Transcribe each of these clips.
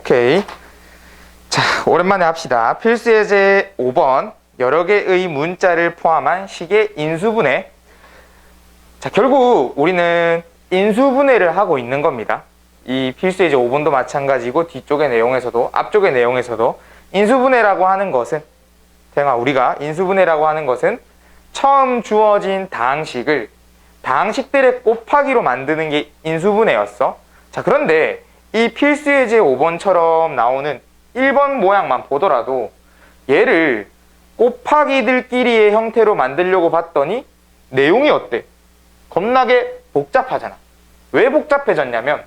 오케이. 자, 오랜만에 합시다. 필수 예제 5번. 여러 개의 문자를 포함한 식의 인수분해. 자, 결국 우리는 인수분해를 하고 있는 겁니다. 이 필수 예제 5번도 마찬가지고 뒤쪽의 내용에서도 앞쪽의 내용에서도 인수분해라고 하는 것은 우리가 인수분해라고 하는 것은 처음 주어진 다항식을 다항식들의 곱하기로 만드는 게 인수분해였어. 자, 그런데 이 필수 예제 5번처럼 나오는 1번 모양만 보더라도 얘를 곱하기들끼리의 형태로 만들려고 봤더니 내용이 어때? 겁나게 복잡하잖아. 왜 복잡해졌냐면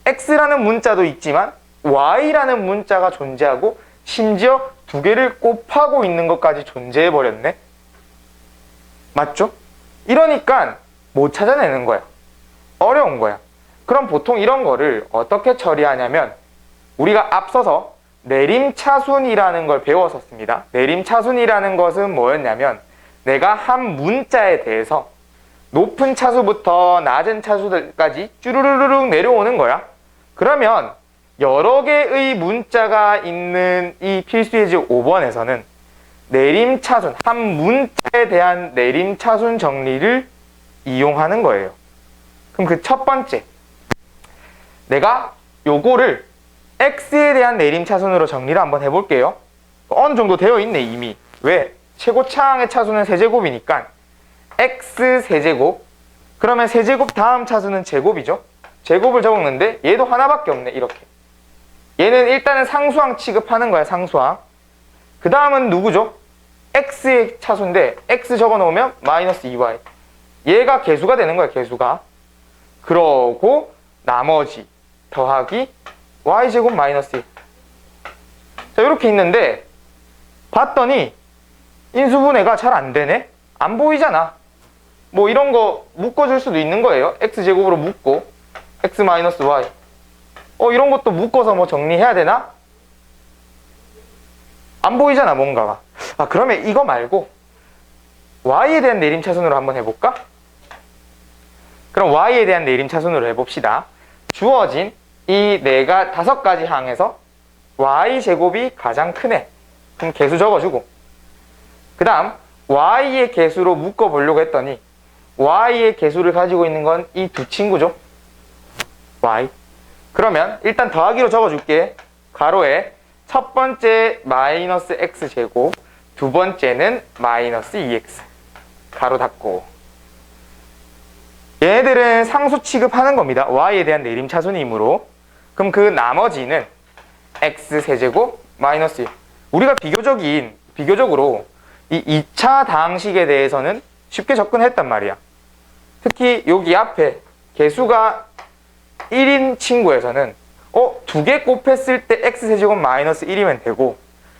x라는 문자도 있지만 y라는 문자가 존재하고 심지어 두 개를 곱하고 있는 것까지 존재해버렸네. 맞죠? 이러니까 못 찾아내는 거야. 어려운 거야. 그럼 보통 이런 거를 어떻게 처리하냐면 우리가 앞서서 내림차순이라는 걸 배웠었습니다. 내림차순이라는 것은 뭐였냐면 내가 한 문자에 대해서 높은 차수부터 낮은 차수들까지 쭈루루루룩 내려오는 거야. 그러면 여러 개의 문자가 있는 이 필수예제 5번에서는 내림차순, 한 문자에 대한 내림차순 정리를 이용하는 거예요. 그럼 그 첫 번째, 내가 요거를 x에 대한 내림차순으로 정리를 한번 해볼게요. 어느 정도 되어 있네 이미. 왜? 최고차항의 차수는 세제곱이니까 x 세제곱. 그러면 세제곱 다음 차수는 제곱이죠. 제곱을 적었는데 얘도 하나밖에 없네. 이렇게. 얘는 일단은 상수항 취급하는 거야. 상수항. 그 다음은 누구죠? x의 차수인데 x 적어놓으면 마이너스 2y. 얘가 개수가 되는 거야. 개수가. 그러고 나머지 더하기 y제곱 마이너스 1. 자, 이렇게 있는데 봤더니 인수분해가 잘 안 되네? 안 보이잖아. 뭐 이런 거 묶어줄 수도 있는 거예요. x제곱으로 묶고 x 마이너스 y. 이런 것도 묶어서 뭐 정리해야 되나? 안 보이잖아, 뭔가가. 그러면 이거 말고 y에 대한 내림차순으로 한번 해볼까? 그럼 y에 대한 내림차순으로 해봅시다. 주어진 이 내가 5가지 항에서 y제곱이 가장 크네. 그럼 개수 적어주고 그 다음 y의 개수로 묶어보려고 했더니 y의 개수를 가지고 있는 건 이 두 친구죠. y. 그러면 일단 더하기로 적어줄게. 가로에 첫 번째 마이너스 x제곱, 두 번째는 마이너스 2x. 가로 닫고. 얘네들은 상수 취급하는 겁니다. y에 대한 내림차순이므로. 그럼 그 나머지는 x세제곱 마이너스 1. 우리가 비교적으로 이 2차 다항식에 대해서는 쉽게 접근했단 말이야. 특히 여기 앞에 개수가 1인 친구에서는 두 개 곱했을 때 x세제곱 마이너스 1이면 되고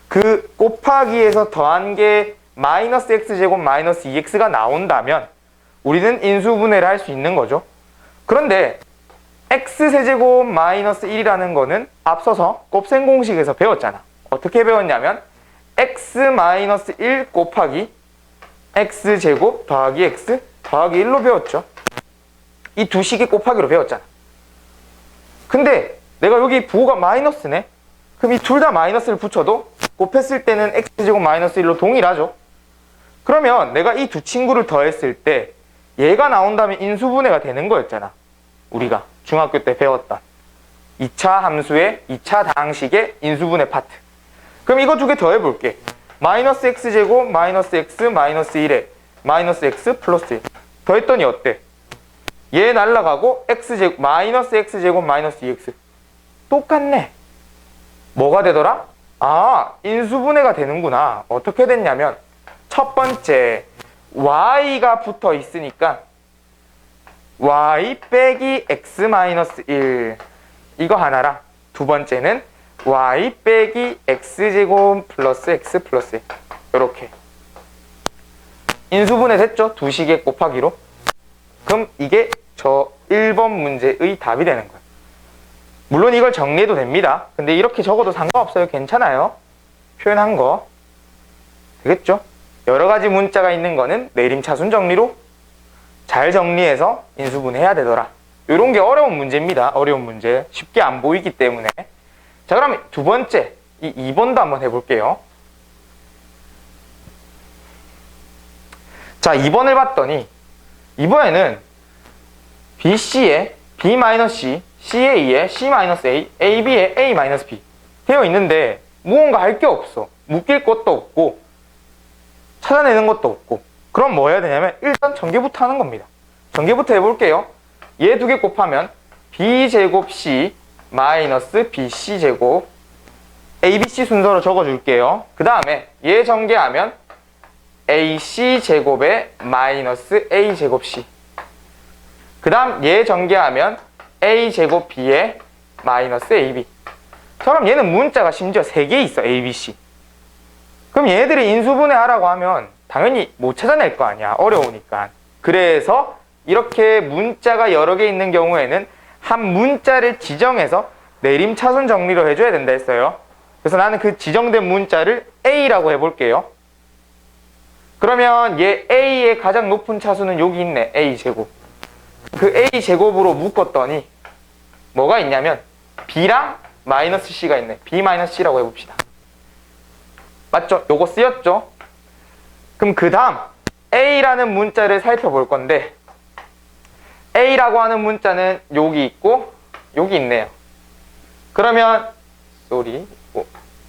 그 곱하기에서 더한 게 마이너스 x제곱 마이너스 2x가 나온다면 우리는 인수분해를 할 수 있는 거죠. 그런데 x세제곱 마이너스 1이라는 거는 앞서서 곱셈 공식에서 배웠잖아. 어떻게 배웠냐면 x 마이너스 1 곱하기 x제곱 더하기 x 더하기 1로 배웠죠. 이 두 식이 곱하기로 배웠잖아. 근데 내가 여기 부호가 마이너스네? 그럼 이 둘 다 마이너스를 붙여도 곱했을 때는 x제곱 마이너스 1로 동일하죠. 그러면 내가 이 두 친구를 더했을 때 얘가 나온다면 인수분해가 되는 거였잖아. 우리가 중학교 때 배웠던 2차 함수의 2차 다항식의 인수분해 파트. 그럼 이거 두 개 더해볼게. 마이너스 x제곱 마이너스 x 마이너스 1에 마이너스 x 플러스 1 더했더니 어때? 얘 날라가고 x제곱 마이너스 x제곱 마이너스 2x 똑같네. 뭐가 되더라? 인수분해가 되는구나. 어떻게 됐냐면 첫 번째 y가 붙어 있으니까 y 빼기 x 마이너스 1 이거 하나랑 두 번째는 y 빼기 x제곱 플러스 x 플러스 1 이렇게 인수분해 됐죠? 두 식의 곱하기로. 그럼 이게 저 1번 문제의 답이 되는 거예요. 물론 이걸 정리해도 됩니다. 근데 이렇게 적어도 상관없어요. 괜찮아요. 표현한 거 되겠죠? 여러 가지 문자가 있는 거는 내림차순 정리로 잘 정리해서 인수분해해야 되더라. 이런 게 어려운 문제입니다. 어려운 문제. 쉽게 안 보이기 때문에. 자, 그럼 두 번째, 이 2번도 한번 해볼게요. 자, 2번을 봤더니 이번에는 BC에 B-C, CA에 C-A, AB에 A-B 되어 있는데 무언가 할 게 없어. 묶일 것도 없고 찾아내는 것도 없고. 그럼 뭐 해야 되냐면 일단 전개부터 하는 겁니다. 전개부터 해볼게요. 얘 두 개 곱하면 B제곱 C 마이너스 BC제곱 ABC 순서로 적어줄게요. 그 다음에 얘 전개하면 AC제곱에 마이너스 A제곱 C. 그 다음 얘 전개하면 A제곱 B에 마이너스 AB. 그럼 얘는 문자가 심지어 3개 있어. A, B, C. 그럼 얘네들이 인수분해하라고 하면 당연히 못 찾아낼 거 아니야. 어려우니까. 그래서 이렇게 문자가 여러 개 있는 경우에는 한 문자를 지정해서 내림차순 정리로 해줘야 된다 했어요. 그래서 나는 그 지정된 문자를 A라고 해볼게요. 그러면 얘 A의 가장 높은 차수는 여기 있네. A제곱. 그 A제곱으로 묶었더니 뭐가 있냐면 B랑 마이너스 C가 있네. B-C라고 해봅시다. 맞죠? 요거 쓰였죠? 그럼 그 다음 A라는 문자를 살펴볼 건데 A라고 하는 문자는 여기 있고 여기 있네요. 그러면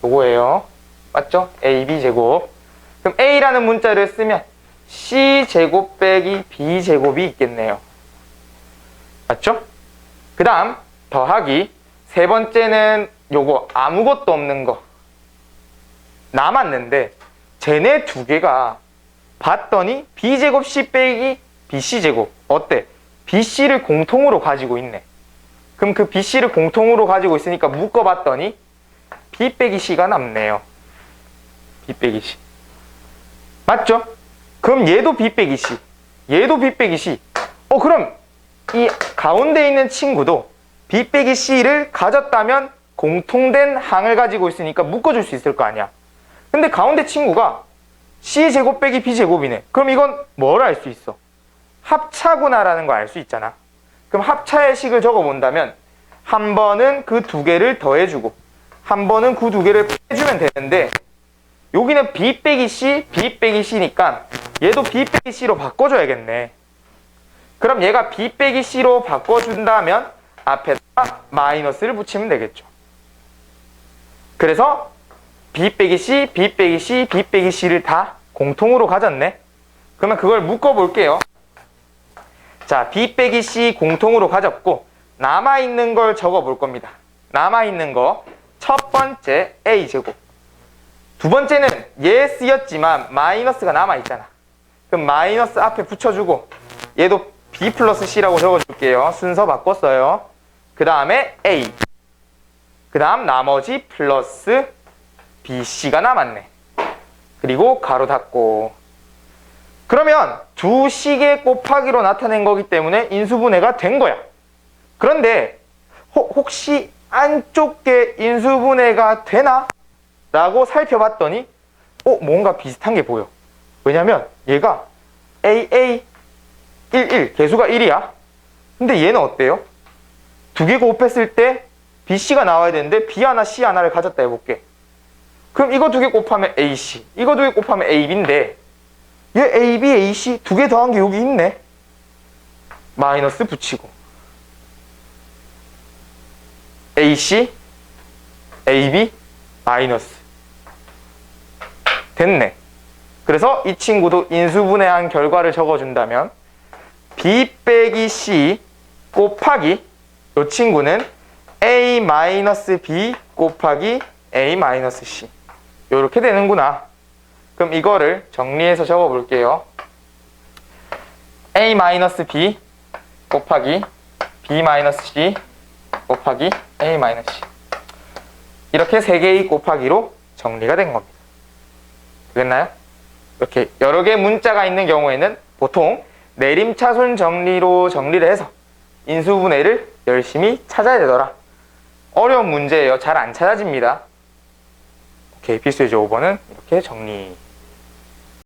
요거예요. 맞죠? AB제곱. 그럼 A라는 문자를 쓰면 C제곱 빼기 B제곱이 있겠네요. 맞죠? 그 다음 더하기 세 번째는 요거 아무것도 없는 거 남았는데 쟤네 두 개가 봤더니 B제곱 C 빼기 BC제곱 어때? BC를 공통으로 가지고 있네. 그럼 그 BC를 공통으로 가지고 있으니까 묶어봤더니 B 빼기 C가 남네요. B 빼기 C. 맞죠? 그럼 얘도 B 빼기 C. 얘도 B 빼기 C. 그럼 이 가운데 있는 친구도 B 빼기 C를 가졌다면 공통된 항을 가지고 있으니까 묶어줄 수 있을 거 아니야. 근데 가운데 친구가 C제곱 빼기 B제곱이네. 그럼 이건 뭘 알 수 있어? 합차구나라는 거 알 수 있잖아. 그럼 합차의 식을 적어본다면 한 번은 그 두 개를 더해주고 한 번은 그 두 개를 빼주면 되는데 여기는 B 빼기 C, B 빼기 C니까 얘도 B 빼기 C로 바꿔줘야겠네. 그럼 얘가 B 빼기 C로 바꿔준다면 앞에다가 마이너스를 붙이면 되겠죠. 그래서 B 빼기 C, B 빼기 C, B 빼기 C를 다 공통으로 가졌네. 그러면 그걸 묶어볼게요. 자, B 빼기 C 공통으로 가졌고 남아있는 걸 적어볼 겁니다. 남아있는 거 첫 번째 A제곱. 두 번째는 얘 쓰였지만 마이너스가 남아있잖아. 그럼 마이너스 앞에 붙여주고 얘도 B 플러스 C라고 적어줄게요. 순서 바꿨어요. 그 다음에 A. 그 다음 나머지 플러스 BC가 남았네. 그리고 가로 닫고. 그러면 두 식의 곱하기로 나타낸 거기 때문에 인수분해가 된 거야. 그런데 혹시 안쪽 게 인수분해가 되나? 라고 살펴봤더니 뭔가 비슷한 게 보여. 왜냐면 얘가 AA 11 개수가 1이야. 근데 얘는 어때요? 두 개 곱했을 때 BC가 나와야 되는데 B 하나 C 하나를 가졌다 해볼게. 그럼 이거 두 개 곱하면 AC, 이거 두 개 곱하면 AB인데 얘 AB, AC 두 개 더한 게 여기 있네. 마이너스 붙이고 AC, AB, 마이너스 됐네. 그래서 이 친구도 인수분해한 결과를 적어준다면 B 빼기 C 곱하기 이 친구는 A 마이너스 B 곱하기 A 마이너스 C 이렇게 되는구나. 그럼 이거를 정리해서 적어볼게요. A 마이너스 B 곱하기 B 마이너스 C 곱하기 A 마이너스 C 이렇게 세 개의 곱하기로 정리가 된 겁니다. 되겠나요? 이렇게 여러 개의 문자가 있는 경우에는 보통 내림차순 정리로 정리를 해서 인수분해를 열심히 찾아야 되더라. 어려운 문제예요. 잘 안 찾아집니다. 오케이, 필수 예제 5번은 이렇게 정리.